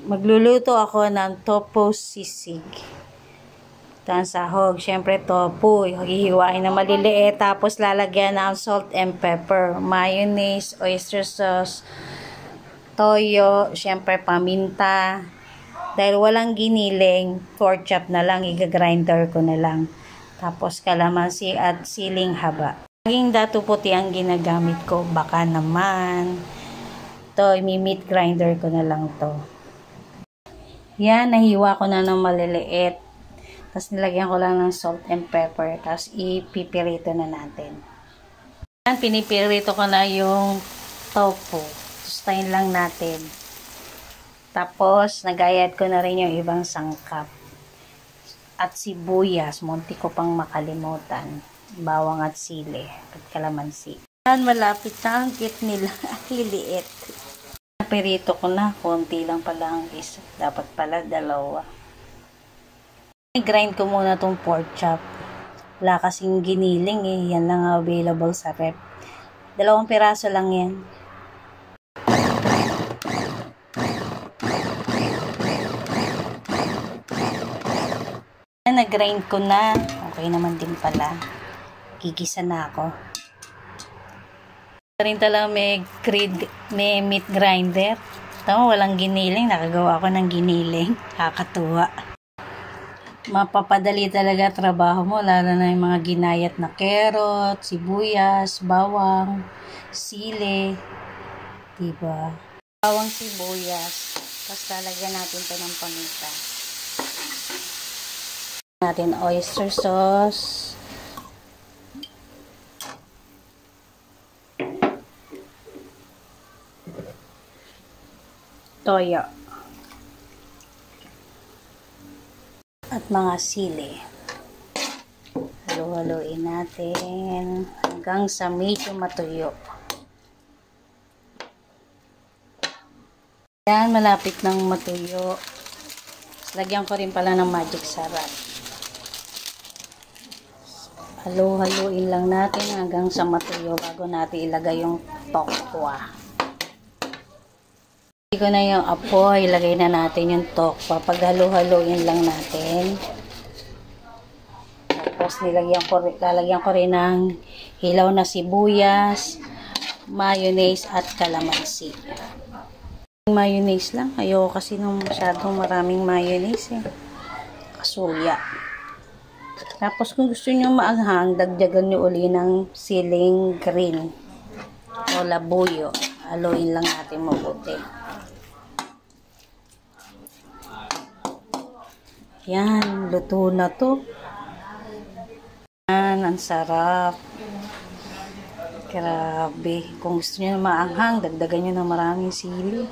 Magluluto ako ng tofu sisig. Ito ang sahog. Siyempre tofu. Hihiwain na maliliit. Tapos lalagyan ng salt and pepper. Mayonnaise, oyster sauce, toyo, siyempre paminta. Dahil walang giniling, pork chop na lang. Iga-grinder ko na lang. Tapos kalamansi at siling haba. Laging dato puti ang ginagamit ko. Baka naman. Ito, imi-meat grinder ko na lang to. Yan, nahiwa ko na ng maliliit. Tapos nilagyan ko lang ng salt and pepper. Tapos ipipirito na natin. Yan, pinipirito ko na yung tofu. Tustahin lang natin. Tapos, nagayad ko na rin yung ibang sangkap. At sibuyas, munti ko pang makalimutan. Bawang at sili. At kalamansi. Yan, malapit na ang kit nila. Liliit. Pirito ko na, konti lang pala ang isa. Dapat pala dalawa. I-grind ko muna tong pork chop. Wala kasing giniling eh. Yan lang available sa rep. 2 piraso lang yan. Nag-grind ko na. Okay naman din pala. Gigisa na ako. Rin talaga may meat grinder. Tama, walang giniling. Nakagawa ko ng giniling. Kakatuwa. Mapapadali talaga trabaho mo. Lalo na yung mga ginayat na carrot, sibuyas, bawang, sili. Diba? Bawang sibuyas. Tapos lalagyan natin ito ng paminta. Natin oyster sauce. Toyo at mga sili. Halo-haloin natin hanggang sa medyo matuyo. Yan, malapit nang matuyo. Lagyan ko rin pala ng magic sarap. Halo-haloin lang natin hanggang sa matuyo bago natin ilagay yung tokwa. Hindi ko na yung apoy, ilagay na natin yung tokwa. Pag halo-haloin lang natin. Tapos lalagyan ko rin ng hilaw na sibuyas, mayonnaise at kalamansi. Mayonnaise lang. Ayoko kasi nung masyadong maraming mayonnaise eh. Kasuya. Tapos kung gusto nyo maanghang, dagdagan nyo uli ng siling green o labuyo. Haluin lang natin mabuti. Yan, luto na to. Yan, ang sarap. Grabe. Kung gusto nyo na maanghang, dagdagan nyo ng maraming sili.